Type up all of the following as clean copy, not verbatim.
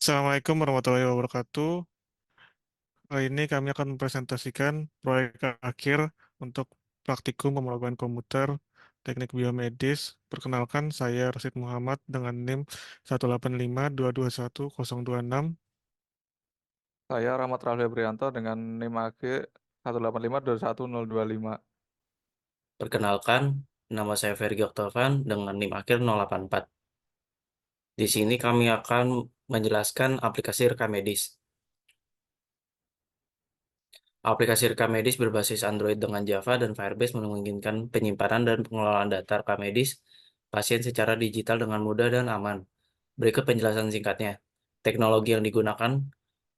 Assalamualaikum warahmatullahi wabarakatuh. Kali ini kami akan mempresentasikan proyek akhir untuk praktikum pemrograman komputer teknik biomedis. Perkenalkan, saya Rasid Muhammad dengan NIM 185221026. Saya Rahmat Rafli Brianto dengan NIM AG 185211025. Perkenalkan, nama saya Ferry Oktavan dengan NIM akhir 084. Di sini kami akan menjelaskan aplikasi rekam medis. Aplikasi rekam medis berbasis Android dengan Java dan Firebase memungkinkan penyimpanan dan pengelolaan data rekam medis pasien secara digital dengan mudah dan aman. Berikut penjelasan singkatnya. Teknologi yang digunakan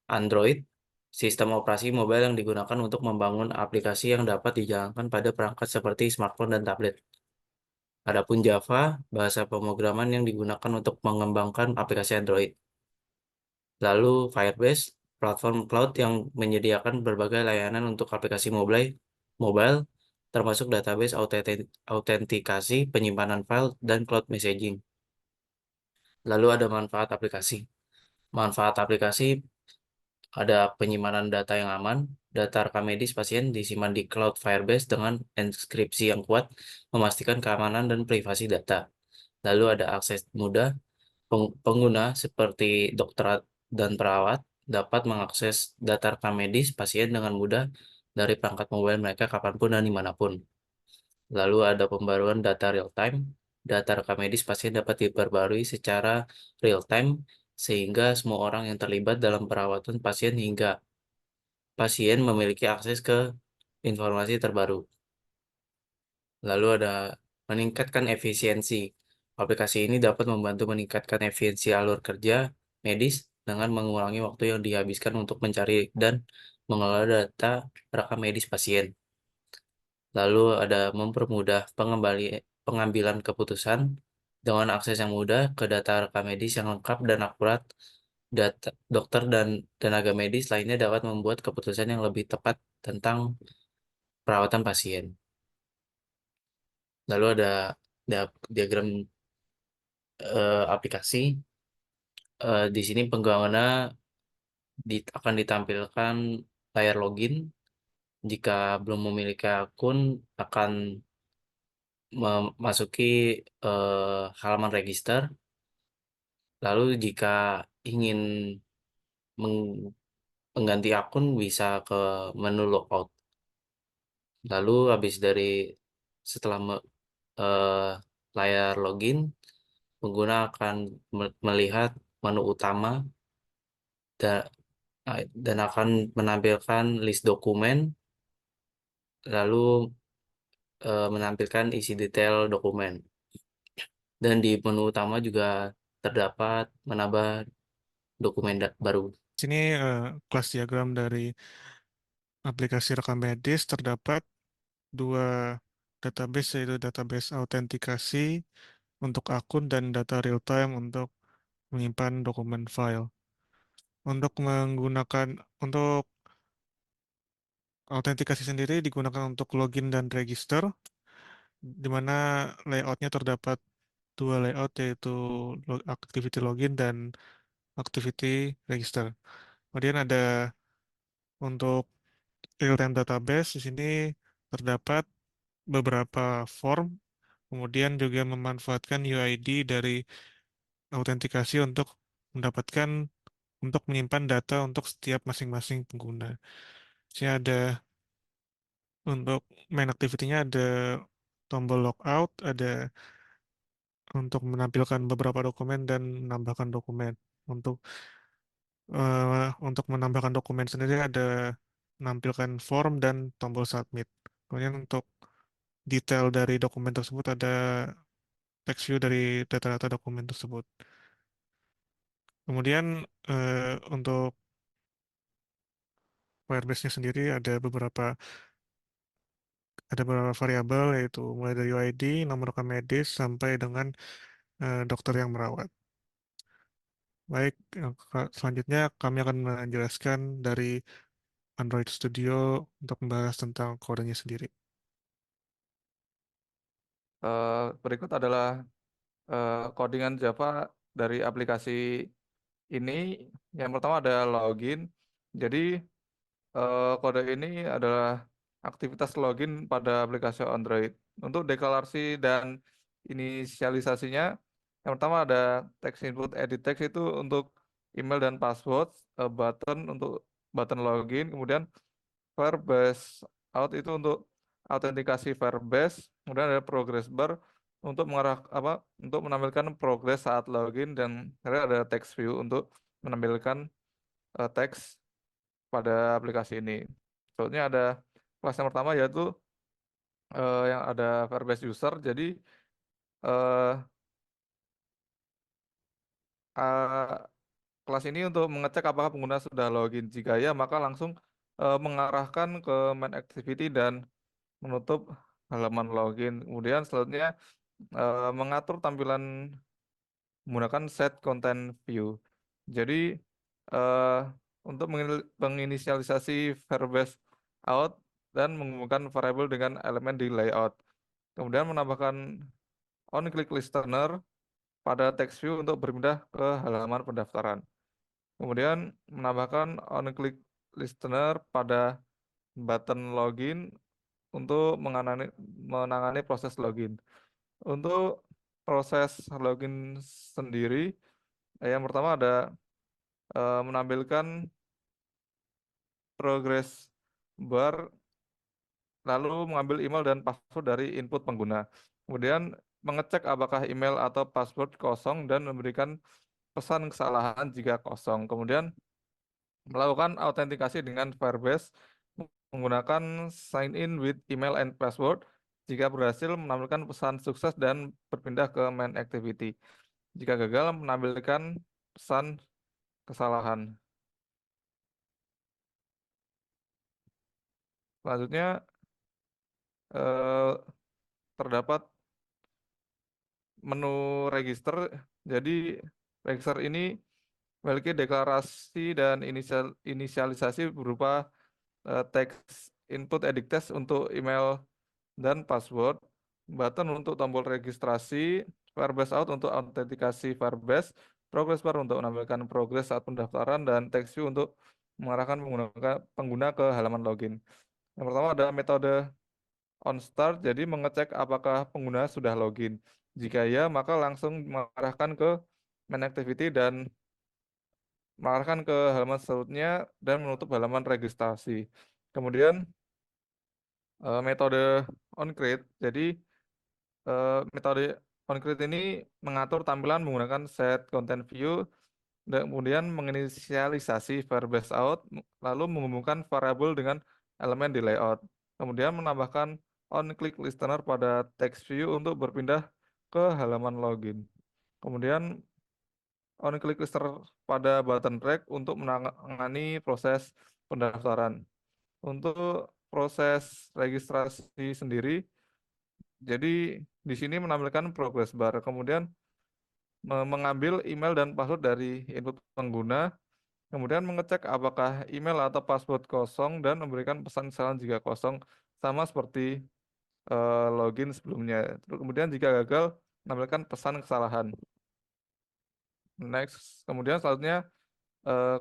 Android, sistem operasi mobile yang digunakan untuk membangun aplikasi yang dapat dijalankan pada perangkat seperti smartphone dan tablet. Adapun Java, bahasa pemrograman yang digunakan untuk mengembangkan aplikasi Android. Lalu Firebase, platform cloud yang menyediakan berbagai layanan untuk aplikasi mobile, termasuk database autentikasi, penyimpanan file, dan cloud messaging. Lalu ada manfaat aplikasi. Manfaat aplikasi ada penyimpanan data yang aman, data rekam medis pasien disimpan di cloud Firebase dengan enkripsi yang kuat, memastikan keamanan dan privasi data. Lalu ada akses mudah. Pengguna seperti dokter dan perawat dapat mengakses data rekam medis pasien dengan mudah dari perangkat mobile mereka kapanpun dan dimanapun. Lalu ada pembaruan data real-time. Data rekam medis pasien dapat diperbarui secara real-time sehingga semua orang yang terlibat dalam perawatan pasien hingga pasien memiliki akses ke informasi terbaru. Lalu ada meningkatkan efisiensi. Aplikasi ini dapat membantu meningkatkan efisiensi alur kerja medis dengan mengurangi waktu yang dihabiskan untuk mencari dan mengelola data rekam medis pasien. Lalu ada mempermudah pengambilan keputusan dengan akses yang mudah ke data rekam medis yang lengkap dan akurat. Data dokter dan tenaga medis lainnya dapat membuat keputusan yang lebih tepat tentang perawatan pasien. Lalu ada diagram aplikasi. Di sini pengguna akan ditampilkan layar login. Jika belum memiliki akun, akan memasuki halaman register. Lalu jika ingin mengganti akun, bisa ke menu logout. Lalu setelah eh, layar login, pengguna akan melihat menu utama dan dan akan menampilkan list dokumen, lalu menampilkan isi detail dokumen. Dan di menu utama juga terdapat menambah dokumen baru. Sini kelas diagram dari aplikasi rekam medis terdapat dua database, yaitu database autentikasi untuk akun dan data real time untuk menyimpan dokumen file. Untuk autentikasi sendiri digunakan untuk login dan register, di mana layoutnya terdapat dua layout, yaitu activity login dan activity register. Kemudian ada untuk real-time database, di sini terdapat beberapa form, kemudian juga memanfaatkan UID dari autentikasi mendapatkan untuk menyimpan data untuk setiap masing-masing pengguna. Sini ada untuk main activity-nya ada tombol logout, ada untuk menampilkan beberapa dokumen dan menambahkan dokumen. Untuk untuk menambahkan dokumen sendiri ada menampilkan form dan tombol submit. Kemudian untuk detail dari dokumen tersebut ada text view dari data-data dokumen tersebut. Kemudian untuk Firebase-nya sendiri ada beberapa variabel, yaitu mulai dari UID, nomor rekam medis sampai dengan dokter yang merawat. Baik, selanjutnya kami akan menjelaskan dari Android Studio untuk membahas tentang kodenya sendiri. Berikut adalah codingan Java dari aplikasi ini yang pertama ada login. Jadi kode ini adalah aktivitas login pada aplikasi Android. Untuk deklarasi dan inisialisasinya, yang pertama ada text input edit text itu untuk email dan password, button untuk button login, kemudian Firebase out itu untuk autentikasi Firebase, kemudian ada progress bar untuk untuk menampilkan progres saat login, dan kemudian ada text view untuk menampilkan teks pada aplikasi ini. Soalnya ada kelas yang pertama yaitu yang ada Firebase user. Jadi eh, eh, kelas ini untuk mengecek apakah pengguna sudah login. Jika ya, maka langsung mengarahkan ke main activity dan menutup halaman login. Kemudian selanjutnya mengatur tampilan menggunakan set content view. Jadi eh, untuk menginisialisasi Firebase out dan mengumumkan variabel dengan elemen di layout. Kemudian menambahkan on-click listener pada text view untuk berpindah ke halaman pendaftaran. Kemudian menambahkan on-click listener pada button login untuk menangani proses login. Untuk proses login sendiri, yang pertama ada menampilkan progress bar, lalu mengambil email dan password dari input pengguna. Kemudian mengecek apakah email atau password kosong dan memberikan pesan kesalahan jika kosong. Kemudian melakukan autentikasi dengan Firebase menggunakan sign in with email and password. Jika berhasil, menampilkan pesan sukses dan berpindah ke main activity. Jika gagal, menampilkan pesan kesalahan. Selanjutnya, eh, terdapat menu register. Jadi, register ini memiliki deklarasi dan inisialisasi berupa teks input edit text untuk email dan password, button untuk tombol registrasi, Firebase out untuk autentikasi Firebase, progress bar untuk menampilkan progres saat pendaftaran, dan text view untuk mengarahkan pengguna ke halaman login. Yang pertama ada metode on start, jadi mengecek apakah pengguna sudah login. Jika ya, maka langsung mengarahkan ke main activity dan mengarahkan ke halaman selanjutnya dan menutup halaman registrasi. Kemudian metode on create, jadi metode on-create ini mengatur tampilan menggunakan set content view dan kemudian menginisialisasi Firebase out, lalu mengumumkan variabel dengan elemen di layout. Kemudian menambahkan on-click listener pada text view untuk berpindah ke halaman login. Kemudian on-click listener pada button track untuk menangani proses pendaftaran. Untuk proses registrasi sendiri, jadi di sini menampilkan progress bar, kemudian mengambil email dan password dari input pengguna, kemudian mengecek apakah email atau password kosong dan memberikan pesan kesalahan jika kosong, sama seperti login sebelumnya. Terus kemudian jika gagal, menampilkan pesan kesalahan. Next, kemudian selanjutnya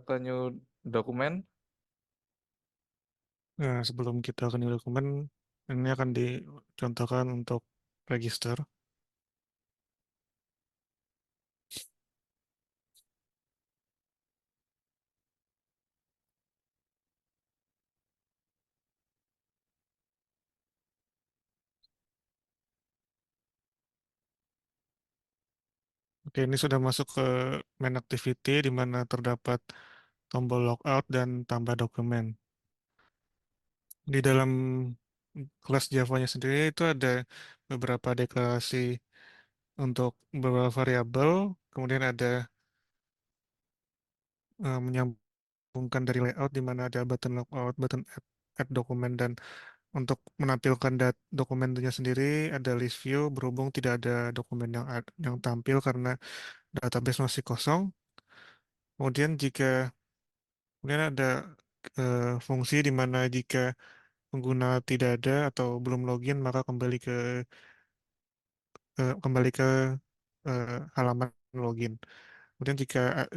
ke new dokumen. Nah, sebelum kita ke new dokumen, ini akan dicontohkan untuk register. Oke, ini sudah masuk ke main activity di mana terdapat tombol logout dan tambah dokumen. Di dalam kelas Java-nya sendiri itu ada beberapa deklarasi untuk beberapa variabel, kemudian ada menyambungkan dari layout di mana ada button logout, button add dokumen, dan untuk menampilkan dokumennya sendiri ada list view berhubung tidak ada dokumen yang tampil karena database masih kosong. Kemudian kemudian ada fungsi di mana jika pengguna tidak ada atau belum login maka kembali ke halaman login. Kemudian jika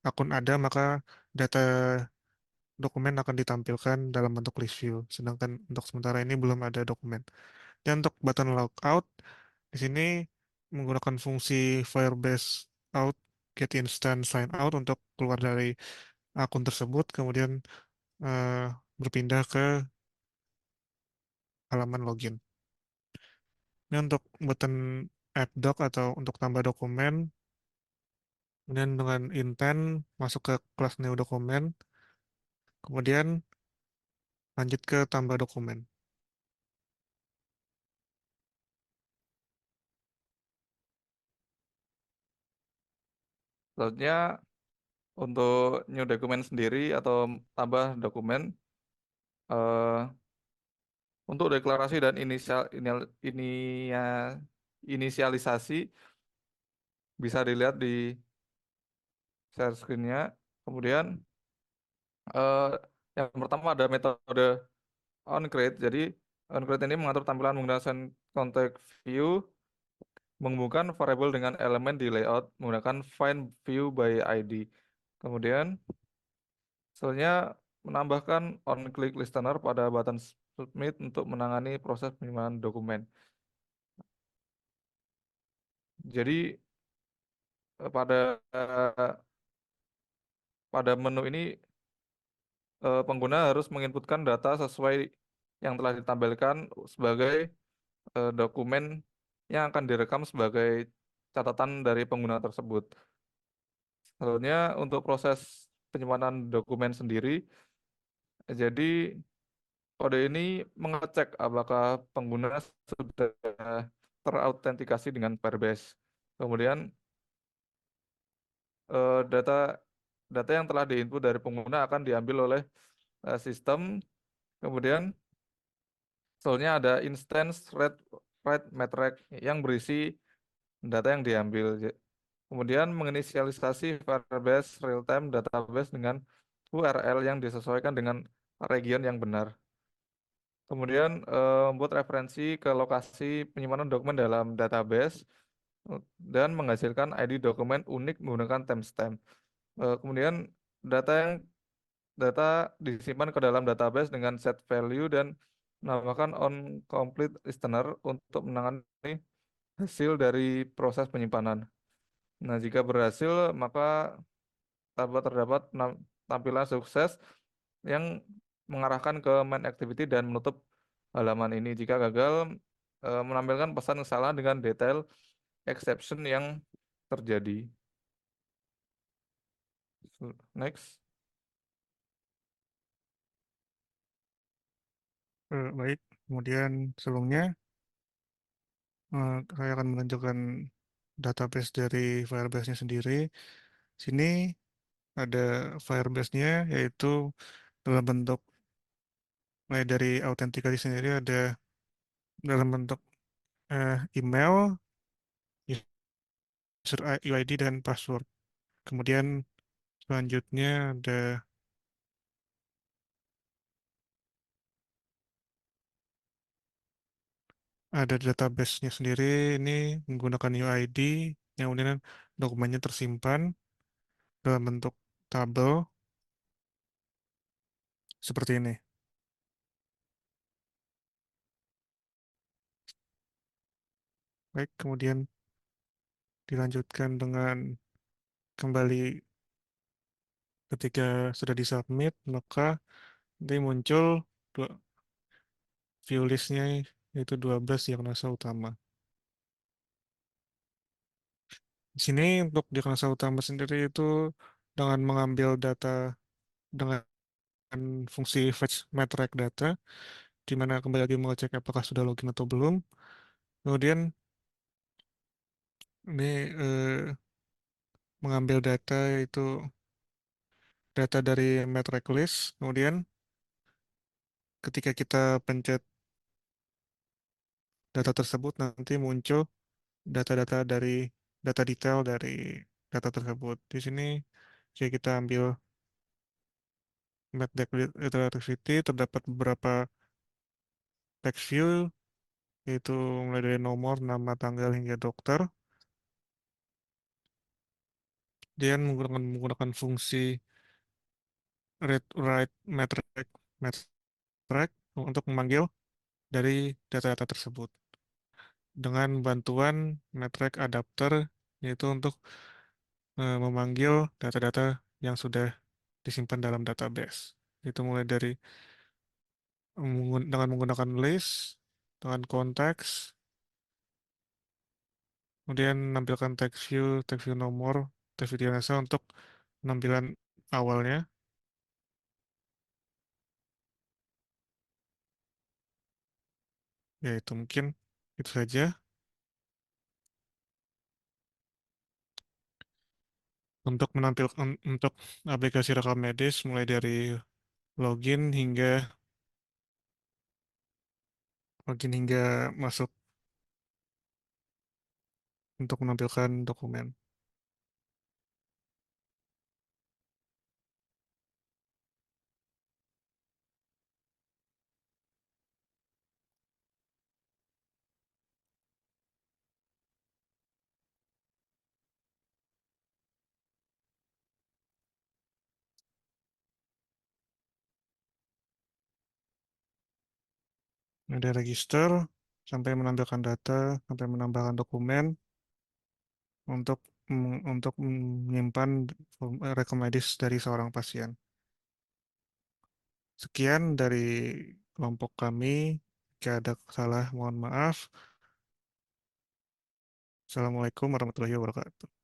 akun ada, maka data dokumen akan ditampilkan dalam bentuk list view. Sedangkan untuk sementara ini belum ada dokumen. Dan untuk button logout, di sini menggunakan fungsi Firebase out get instant sign out untuk keluar dari akun tersebut, kemudian eh, berpindah ke halaman login. Ini untuk button add doc atau untuk tambah dokumen, kemudian dengan intent masuk ke kelas new dokumen, kemudian lanjut ke tambah dokumen. Selanjutnya untuk new dokumen sendiri atau tambah dokumen, eh, untuk deklarasi dan inisialisasi bisa dilihat di share screen-nya. Kemudian eh, yang pertama ada metode onCreate. Jadi onCreate ini mengatur tampilan menggunakan context view, menghubungkan variabel dengan elemen di layout menggunakan find view by ID. Kemudian selanjutnya menambahkan on-click listener pada button submit untuk menangani proses penyimpanan dokumen. Jadi pada menu ini pengguna harus menginputkan data sesuai yang telah ditampilkan sebagai dokumen yang akan direkam sebagai catatan dari pengguna tersebut. Selanjutnya untuk proses penyimpanan dokumen sendiri, jadi kode ini mengecek apakah pengguna sudah terautentikasi dengan Firebase. Kemudian data data yang telah diinput dari pengguna akan diambil oleh sistem. Kemudian soalnya ada instance read metric yang berisi data yang diambil. Kemudian menginisialisasi Firebase real-time database dengan URL yang disesuaikan dengan region yang benar. Kemudian membuat referensi ke lokasi penyimpanan dokumen dalam database dan menghasilkan ID dokumen unik menggunakan timestamp. Kemudian data yang data disimpan ke dalam database dengan set value dan menambahkan on complete listener untuk menangani hasil dari proses penyimpanan. Nah, jika berhasil, maka terdapat tampilan sukses yang mengarahkan ke main activity dan menutup halaman ini. Jika gagal, menampilkan pesan kesalahan dengan detail exception yang terjadi. Next. Baik, kemudian sebelumnya saya akan menunjukkan database dari Firebase-nya sendiri. Sini ada Firebase-nya, yaitu dalam bentuk mulai dari autentikasi sendiri ada dalam bentuk email, user UID dan password. Kemudian selanjutnya ada database-nya sendiri. Ini menggunakan UID yang kemudian dokumennya tersimpan dalam bentuk tabel seperti ini. Baik, kemudian dilanjutkan dengan kembali ketika sudah disubmit, maka nanti muncul dua view list-nya, yaitu 12 diagnosa utama. Di sini untuk diagnosa utama sendiri itu dengan mengambil data dengan fungsi fetch metric data, di mana kembali lagi mengecek apakah sudah login atau belum. Kemudian ini mengambil data, yaitu data dari metric list. Kemudian ketika kita pencet data tersebut, nanti muncul data-data dari data detail dari data tersebut. Di sini jika kita ambil map activity, terdapat beberapa text view, yaitu mulai dari nomor, nama, tanggal, hingga dokter. Dia menggunakan fungsi read write metric untuk memanggil dari data-data tersebut dengan bantuan metric adapter, yaitu untuk memanggil data-data yang sudah disimpan dalam database. Itu mulai dari dengan menggunakan list, dengan konteks, kemudian menampilkan text view nomor, text view DNS untuk penampilan awalnya. Ya itu mungkin itu saja untuk menampilkan untuk aplikasi rekam medis mulai dari login hingga masuk untuk menampilkan dokumen. Ada register sampai menampilkan data, sampai menambahkan dokumen untuk menyimpan rekam medis dari seorang pasien. Sekian dari kelompok kami. Jika ada salah, mohon maaf. Assalamualaikum warahmatullahi wabarakatuh.